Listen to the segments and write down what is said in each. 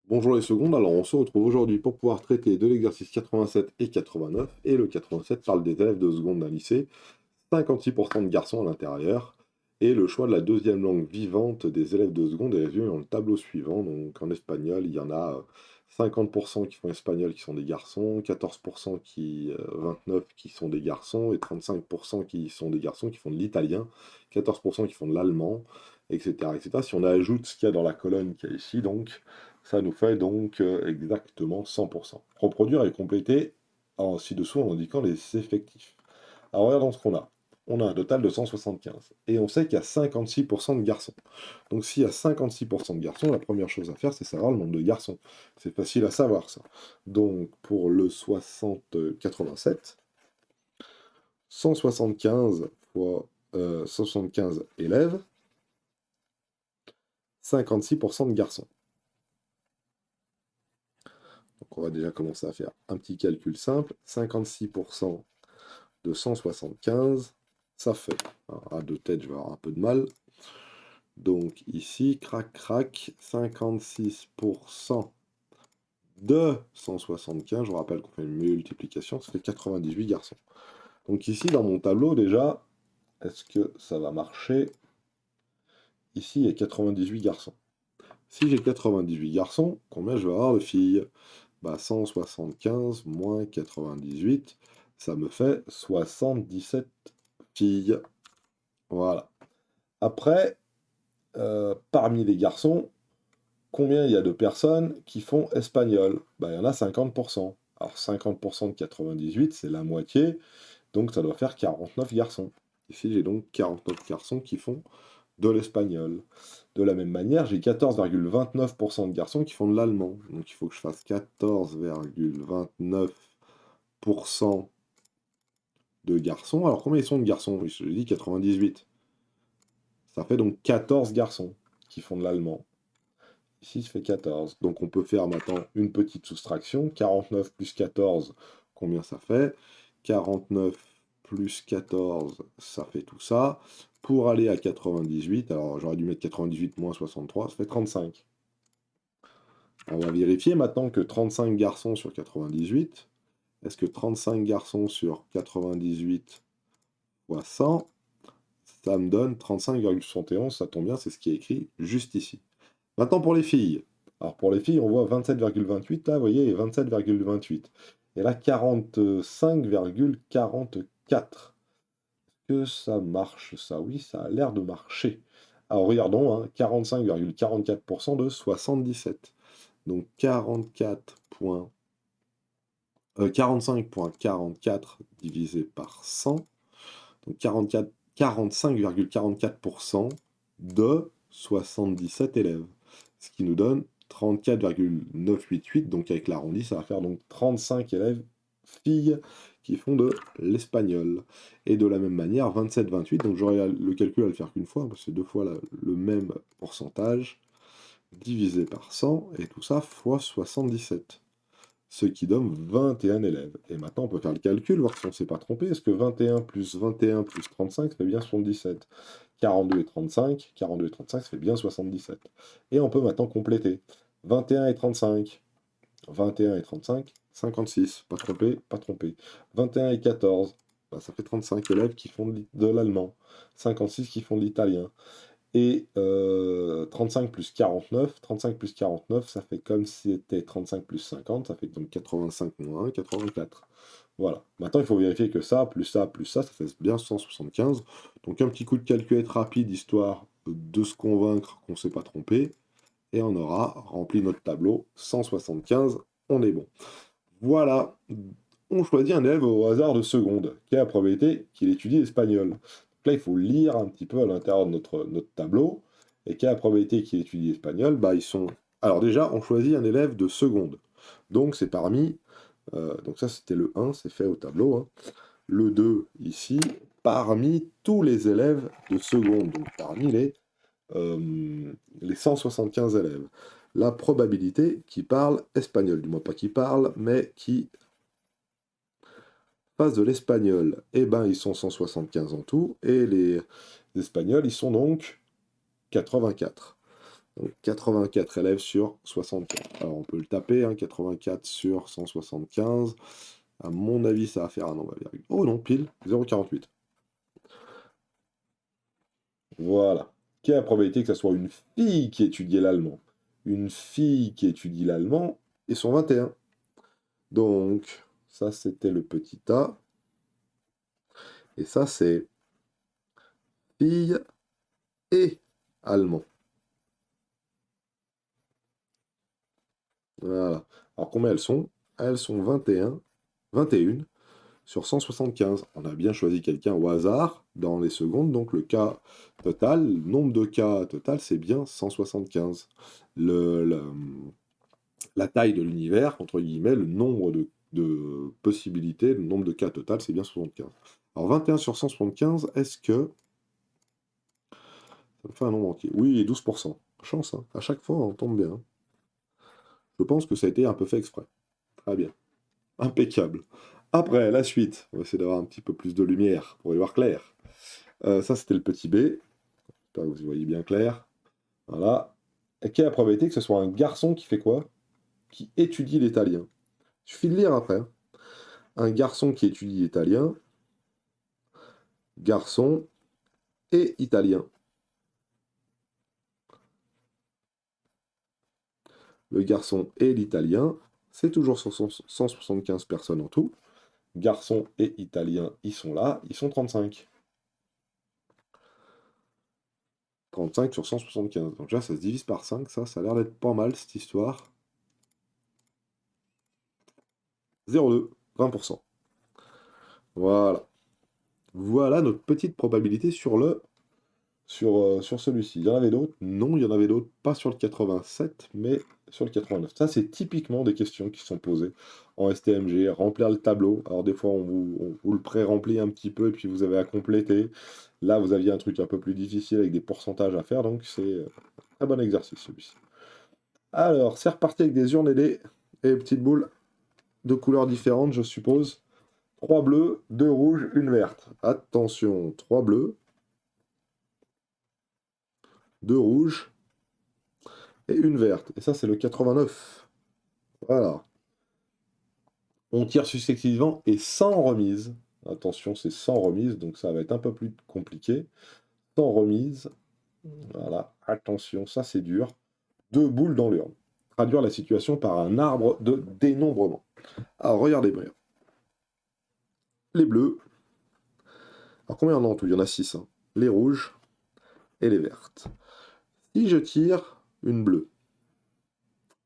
Bonjour les secondes, alors on se retrouve aujourd'hui pour pouvoir traiter de l'exercice 87 et 89, et le 87 parle des élèves de seconde d'un lycée, 56% de garçons à l'intérieur, et le choix de la deuxième langue vivante des élèves de seconde est résumé dans le tableau suivant. Donc en espagnol, il y en a 50% qui font espagnol qui sont des garçons, 14% 29 qui sont des garçons, et 35% qui sont des garçons qui font de l'italien, 14% qui font de l'allemand, etc., etc. Si on ajoute ce qu'il y a dans la colonne qu'il y a ici, donc, ça nous fait donc exactement 100%. Reproduire et compléter ci-dessous en indiquant les effectifs. Alors regardons ce qu'on a. On a un total de 175. Et on sait qu'il y a 56% de garçons. Donc s'il y a 56% de garçons, la première chose à faire, c'est savoir le nombre de garçons. C'est facile à savoir ça. Donc pour le 87, 175 fois 175 élèves, 56% de garçons. Donc on va déjà commencer à faire un petit calcul simple. 56% de 175, ça fait, alors à deux têtes je vais avoir un peu de mal, donc ici, crac crac, 56% de 175, je vous rappelle qu'on fait une multiplication, ça fait 98 garçons. Donc ici dans mon tableau déjà, est-ce que ça va marcher? Ici il y a 98 garçons. Si j'ai 98 garçons, combien je vais avoir de filles? Bah 175 moins 98, ça me fait 77 filles. Voilà. Après, parmi les garçons, combien il y a de personnes qui font espagnol? Bah, il y en a 50%. Alors 50% de 98, c'est la moitié, donc ça doit faire 49 garçons. Ici, j'ai donc 49 garçons qui font de l'espagnol. De la même manière, j'ai 14,29% de garçons qui font de l'allemand. Donc il faut que je fasse 14,29% de garçons. Alors combien ils sont de garçons? Je dis 98. Ça fait donc 14 garçons qui font de l'allemand. Ici, ça fait 14. Donc on peut faire maintenant une petite soustraction. 49 plus 14, combien ça fait? 49 plus 14, ça fait tout ça. Pour aller à 98, alors j'aurais dû mettre 98 moins 63, ça fait 35. On va vérifier maintenant que 35 garçons sur 98. Est-ce que 35 garçons sur 98 fois 100, ça me donne 35,71, ça tombe bien, c'est ce qui est écrit juste ici. Maintenant pour les filles. Alors pour les filles, on voit 27,28 là, vous voyez, et 27,28. Et là, 45,44. Que ça marche ça? Oui, ça a l'air de marcher. Alors regardons, hein, 45,44% de 77. Donc 45,44 divisé par 100. Donc 45,44% de 77 élèves. Ce qui nous donne 34,988. Donc avec l'arrondi, ça va faire donc 35 élèves filles qui font de l'espagnol. Et de la même manière, 27,28. Donc j'aurai le calcul à le faire qu'une fois, parce que c'est deux fois le même pourcentage, divisé par 100, et tout ça fois 77. Ce qui donne 21 élèves. Et maintenant, on peut faire le calcul, voir si on ne s'est pas trompé. Est-ce que 21 plus 21 plus 35, ça fait bien 77? 42 et 35, 42 et 35, ça fait bien 77. Et on peut maintenant compléter. 21 et 35, 21 et 35, 56. Pas trompé, pas trompé. 21 et 14, bah, ça fait 35 élèves qui font de l'allemand. 56 qui font de l'italien. Et 35 plus 49, ça fait comme si c'était 35 plus 50, ça fait donc 85 moins 1, 84. Voilà. Maintenant, il faut vérifier que ça, ça fait bien 175. Donc un petit coup de calculette rapide, histoire de se convaincre qu'on ne s'est pas trompé. Et on aura rempli notre tableau, 175, on est bon. Voilà. On choisit un élève au hasard de seconde, qui a la probabilité qu'il étudie l'espagnol. Donc là, il faut lire un petit peu à l'intérieur de notre tableau, et qui a la probabilité qu'il étudie l'espagnol, bah ils sont... Alors déjà, on choisit un élève de seconde. Donc c'est parmi... donc ça, c'était le 1, c'est fait au tableau. Hein. Le 2, ici, parmi tous les élèves de seconde, donc parmi les 175 élèves. La probabilité qui parle espagnol, du moins pas qui parle, mais qui passe de l'espagnol, eh ben ils sont 175 en tout, et les espagnols, ils sont donc 84. Donc 84 élèves sur 75. Alors on peut le taper, hein, 84 sur 175. À mon avis, ça va faire un nombre à virgule. Oh non, pile, 0,48. Voilà. Quelle est la probabilité que ce soit une fille qui étudie l'allemand? Une fille qui étudie l'allemand et son 21. Donc, ça c'était le petit A. Et ça c'est fille et allemand. Voilà. Alors combien elles sont? Elles sont 21 sur 175. On a bien choisi quelqu'un au hasard dans les secondes, donc le cas total, le nombre de cas total, c'est bien 175. La taille de l'univers, entre guillemets, le nombre de possibilités, le nombre de cas total, c'est bien 75. Alors 21 sur 175, est-ce que ça me fait un nombre entier? Oui, 12%. Chance, hein. À chaque fois, on tombe bien. Je pense que ça a été un peu fait exprès. Très bien. Impeccable. Après, la suite. On va essayer d'avoir un petit peu plus de lumière pour y voir clair. Ça, c'était le petit B. J'espère que vous y voyez bien clair. Voilà. Et quelle est la probabilité que ce soit un garçon qui fait quoi? Qui étudie l'italien. Il suffit de lire après, hein. Un garçon qui étudie l'italien. Garçon et italien. Le garçon et l'italien, c'est toujours 175 personnes en tout. Garçon et italien, ils sont là, ils sont 35. 35 sur 175. Donc là, ça se divise par 5, ça a l'air d'être pas mal cette histoire. 0,2, 20%. Voilà. Voilà notre petite probabilité sur celui-ci. Il y en avait d'autres? Non, il y en avait d'autres, pas sur le 87, mais sur le 89. Ça, c'est typiquement des questions qui sont posées en STMG. Remplir le tableau. Alors, des fois, on vous le pré-remplit un petit peu et puis vous avez à compléter. Là, vous aviez un truc un peu plus difficile avec des pourcentages à faire, donc c'est un bon exercice celui-ci. Alors, c'est reparti avec des urnes et des petites boules de couleurs différentes, je suppose. 3 bleus, 2 rouges, une verte. Attention, 3 bleus, 2 rouges et une verte. Et ça, c'est le 89. Voilà. On tire successivement et sans remise. Attention, c'est sans remise, donc ça va être un peu plus compliqué. Sans remise. Voilà. Attention, ça c'est dur. 2 boules dans l'urne. Traduire la situation par un arbre de dénombrement. Alors, regardez bien. Les bleus. Alors, combien il y en a en tout? Il y en a 6. Hein. Les rouges et les vertes. Si je tire une bleue,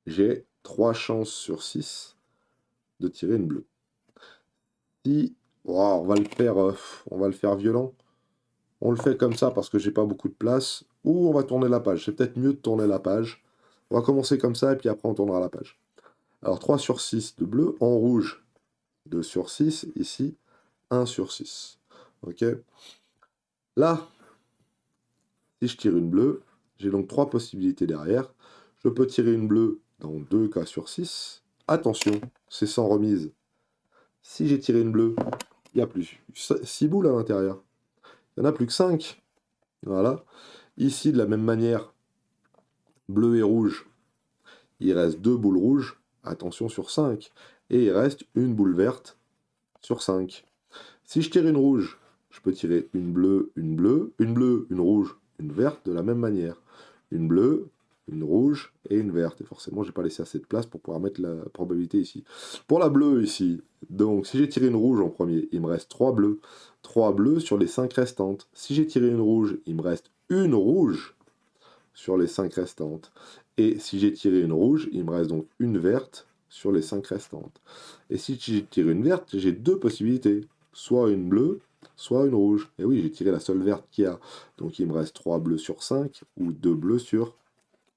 j'ai 3 chances sur 6 de tirer une bleue. Si oh, on va le faire violent. On le fait comme ça parce que j'ai pas beaucoup de place. Ou on va tourner la page. C'est peut-être mieux de tourner la page. On va commencer comme ça et puis après on tournera la page. Alors 3 sur 6 de bleu. En rouge, 2 sur 6. Ici, 1 sur 6. Ok. Là, si je tire une bleue, j'ai donc 3 possibilités derrière. Je peux tirer une bleue dans 2 cas sur 6. Attention, c'est sans remise. Si j'ai tiré une bleue, il n'y a plus 6 boules à l'intérieur. Il n'y en a plus que 5. Voilà. Ici, de la même manière, bleu et rouge, il reste 2 boules rouges, attention sur 5. Et il reste une boule verte sur 5. Si je tire une rouge, je peux tirer une bleue, une rouge, une verte de la même manière. Une bleue, une rouge et une verte. Et forcément, j'ai pas laissé assez de place pour pouvoir mettre la probabilité ici. Pour la bleue ici, donc si j'ai tiré une rouge en premier, il me reste 3 bleus. 3 bleus sur les 5 restantes. Si j'ai tiré une rouge, il me reste une rouge sur les 5 restantes. Et si j'ai tiré une rouge, il me reste donc une verte sur les 5 restantes. Et si j'ai tiré une verte, j'ai 2 possibilités. Soit une bleue, soit une rouge. Et oui, j'ai tiré la seule verte qu'il y a. Donc il me reste 3 bleus sur 5 ou 2 bleus sur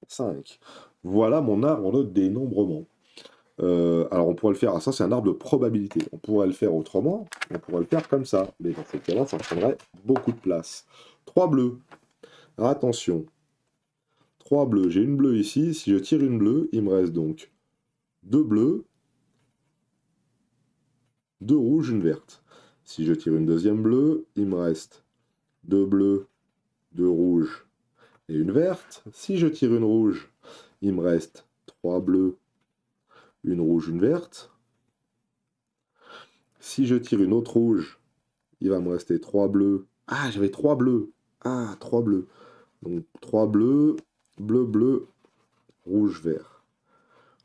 5. Voilà mon arbre de dénombrement. Alors on pourrait le faire, ça c'est un arbre de probabilité. On pourrait le faire autrement, on pourrait le faire comme ça. Mais dans ce cas-là, ça prendrait beaucoup de place. 3 bleus. Alors, attention, 3 bleus. J'ai une bleue ici. Si je tire une bleue, il me reste donc 2 bleus, 2 rouges, une verte. Si je tire une deuxième bleue, il me reste 2 bleus, 2 rouges et une verte. Si je tire une rouge, il me reste 3 bleus, une rouge, une verte. Si je tire une autre rouge, il va me rester 3 bleus. Ah, j'avais 3 bleus. Ah, 3 bleus. Donc 3 bleus, bleu, bleu, rouge, vert.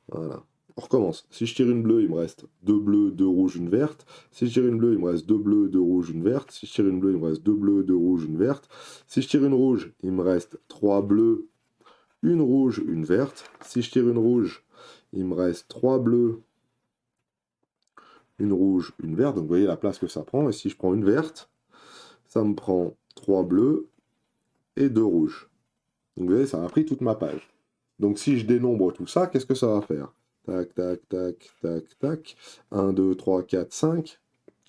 Voilà. On recommence. Si je tire une bleue, il me reste 2 bleus, 2 rouges, une verte. Si je tire une bleue, il me reste 2 bleus, 2 rouges, une verte. Si je tire une bleue, il me reste 2 bleus, 2 rouges, une verte. Si je tire une rouge, il me reste 3 bleus, une rouge, une verte. Si je tire une rouge, il me reste 3 bleus, une rouge, une verte. Donc vous voyez la place que ça prend. Et si je prends une verte, ça me prend 3 bleus et 2 rouges. Donc vous voyez, ça m'a pris toute ma page. Donc si je dénombre tout ça, qu'est-ce que ça va faire? Tac, tac, tac, tac, tac. 1, 2, 3, 4, 5.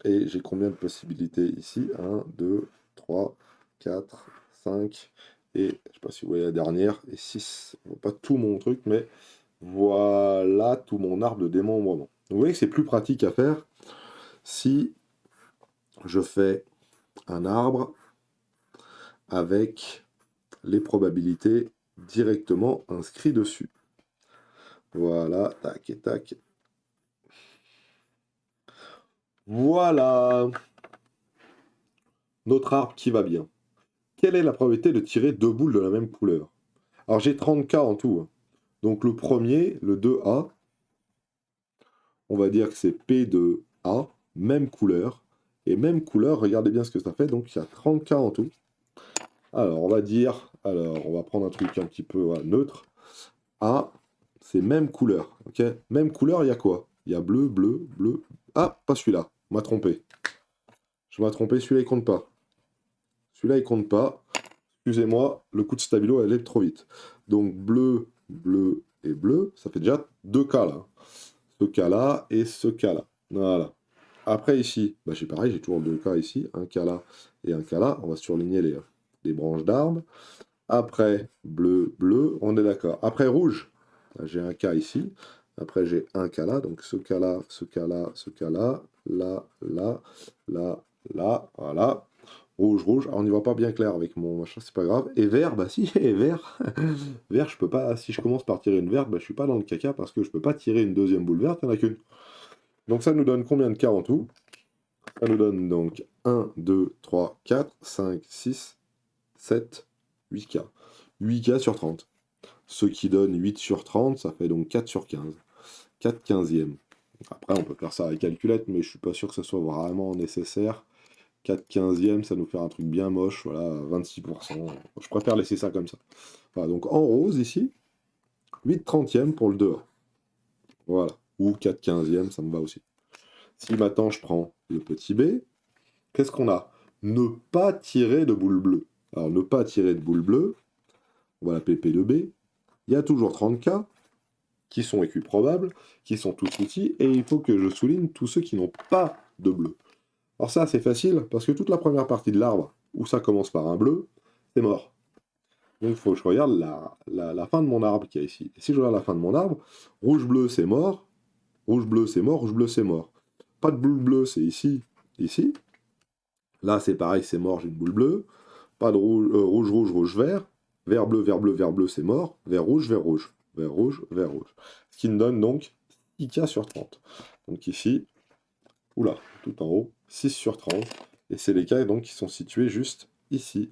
Et j'ai combien de possibilités ici? 1, 2, 3, 4, 5. Et je ne sais pas si vous voyez la dernière. Et 6. Pas tout mon truc, mais voilà tout mon arbre de démembrement. Donc vous voyez que c'est plus pratique à faire si je fais un arbre avec les probabilités directement inscrites dessus. Voilà, tac et tac. Voilà notre arbre qui va bien. Quelle est la probabilité de tirer 2 boules de la même couleur? Alors j'ai 30 cas en tout. Donc le premier, le 2A, on va dire que c'est P de A, même couleur. Et même couleur, regardez bien ce que ça fait. Donc il y a 30 cas en tout. Alors on va dire, on va prendre un truc un petit peu neutre. A, c'est même couleur. Ok, même couleur, il y a quoi? Il y a bleu, bleu, bleu. Ah, pas celui-là. On m'a trompé. Je m'ai trompé, celui-là il compte pas. Celui-là il compte pas. Excusez-moi, le coup de stabilo elle est trop vite. Donc bleu, bleu et bleu, ça fait déjà 2 cas là. Ce cas-là et ce cas-là. Voilà. Après ici, bah, j'ai pareil, j'ai toujours 2 cas ici, un cas là et un cas là. On va surligner les branches d'arbres. Après bleu, bleu, on est d'accord. Après rouge, j'ai un cas ici. Après j'ai un cas là, donc ce cas-là, ce cas-là, ce cas-là, là, là, là, là, voilà. Rouge, rouge. Alors, on n'y voit pas bien clair avec mon machin, c'est pas grave. Et vert, bah si, et vert. Vert, je peux pas. Si je commence par tirer une verte, bah, je suis pas dans le caca parce que je peux pas tirer une deuxième boule verte, il n'y en a qu'une. Donc ça nous donne combien de cas en tout? Ça nous donne donc 1, 2, 3, 4, 5, 6, 7, 8 cas. 8 cas sur 30. Ce qui donne 8 sur 30, ça fait donc 4 sur 15. 4 quinzièmes. Après, on peut faire ça avec calculette, mais je suis pas sûr que ce soit vraiment nécessaire. 4 quinzièmes, ça nous fait un truc bien moche, voilà, 26%. Je préfère laisser ça comme ça. Voilà, donc en rose ici, 8 trentièmes pour le 2A. Voilà, ou 4 quinzièmes, ça me va aussi. Si maintenant je prends le petit b, qu'est-ce qu'on a? Ne pas tirer de boule bleue. Alors ne pas tirer de boule bleue, on va l'appeler P de B. Il y a toujours 30 cas qui sont équiprobables, qui sont tous petits, et il faut que je souligne tous ceux qui n'ont pas de bleu. Alors ça, c'est facile, parce que toute la première partie de l'arbre, où ça commence par un bleu, c'est mort. Donc il faut que je regarde la fin de mon arbre qui est ici. Et si je regarde la fin de mon arbre, rouge-bleu, c'est mort, rouge-bleu, c'est mort, rouge-bleu, c'est mort. Pas de boule bleue, c'est ici, ici. Là, c'est pareil, c'est mort, j'ai une boule bleue. Pas de rouge, rouge, rouge, rouge, vert. Vert, bleu, vert, bleu, vert, bleu, c'est mort. Vert, rouge, vert, rouge. Vert, rouge, vert, rouge. Ce qui me donne donc 6 cas sur 30. Donc ici, oula, tout en haut, 6 sur 30. Et c'est les cas donc qui sont situés juste ici.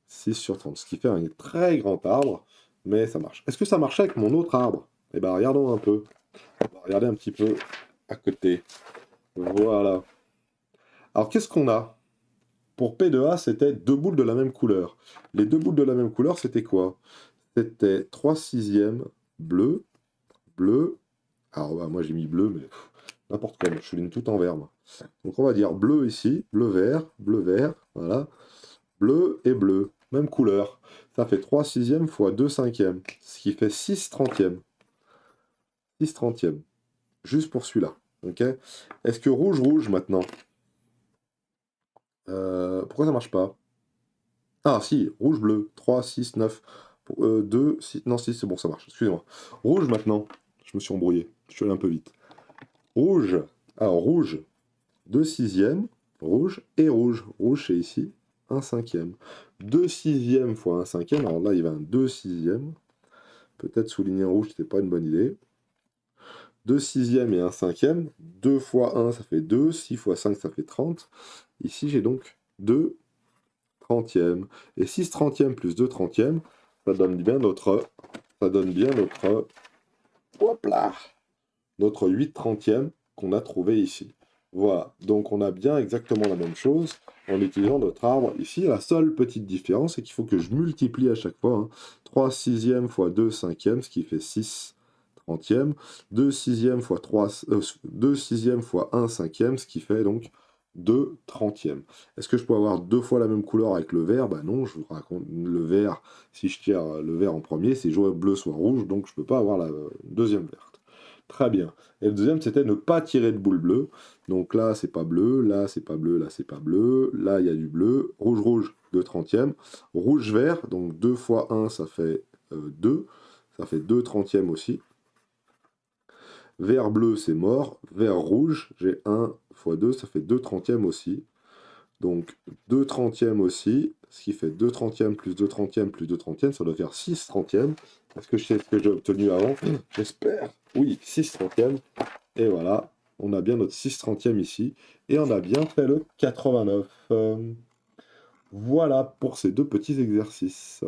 6 sur 30. Ce qui fait un très grand arbre, mais ça marche. Est-ce que ça marche avec mon autre arbre? Eh bien, regardons un peu. On va regarder un petit peu à côté. Voilà. Alors, qu'est-ce qu'on a? Pour P de A, c'était 2 boules de la même couleur. Les 2 boules de la même couleur, c'était quoi? C'était 3 sixièmes bleu, bleu. Alors, bah, moi j'ai mis bleu, mais n'importe quoi, je souligne tout en vert. Moi. Donc, on va dire bleu ici, bleu, vert, voilà. Bleu et bleu, même couleur. Ça fait 3 sixièmes fois 2 cinquièmes, ce qui fait 6 trentièmes. 6 trentièmes, juste pour celui-là. Ok. Est-ce que rouge, rouge maintenant? Pourquoi ça marche pas? Ah si, rouge, bleu, 3, 6, 9, 2, 6, non 6, c'est bon, ça marche, excusez-moi. Rouge maintenant, je me suis embrouillé, je suis allé un peu vite. Rouge, alors rouge, 2 sixièmes, rouge et rouge. Rouge c'est ici, 1 cinquième. 2 sixièmes fois 1 cinquième, alors là il y avait un 2 sixièmes. Peut-être souligner en rouge, c'était pas une bonne idée. 2 sixièmes et 1 cinquième. 2 fois 1, ça fait 2. 6 fois 5, ça fait 30. Ici, j'ai donc 2 trentièmes. Et 6 trentièmes plus 2 trentièmes, ça donne bien notre... Hop là, notre 8 trentièmes qu'on a trouvé ici. Voilà, donc on a bien exactement la même chose en utilisant notre arbre ici. La seule petite différence, c'est qu'il faut que je multiplie à chaque fois. 3 sixièmes fois 2 cinquièmes, ce qui fait 6 trentièmes. 2 sixièmes fois 2 sixièmes fois 1 cinquième, ce qui fait donc 2 trentièmes. Est-ce que je peux avoir deux fois la même couleur avec le vert? Bah non, je vous raconte, le vert, si je tire le vert en premier, c'est soit bleu, soit rouge, donc je ne peux pas avoir la deuxième verte. Très bien. Et le deuxième, c'était ne pas tirer de boule bleue. Donc là, c'est pas bleu, là, c'est pas bleu, là, c'est pas bleu. Là, il y a du bleu. Rouge, rouge, 2 trentièmes. Rouge, vert, donc 2 fois 1, ça fait 2. Ça fait 2 trentièmes aussi. Vert, bleu, c'est mort. Vert, rouge, j'ai 1 fois 2, ça fait 2 trentièmes aussi. Donc 2 trentièmes aussi, ce qui fait 2 trentièmes plus 2 trentièmes plus 2 trentièmes, ça doit faire 6 trentièmes. Est-ce que je sais ce que j'ai obtenu avant? J'espère. Oui, 6 trentièmes. Et voilà, on a bien notre 6 trentièmes ici. Et on a bien fait le 89. Voilà pour ces deux petits exercices.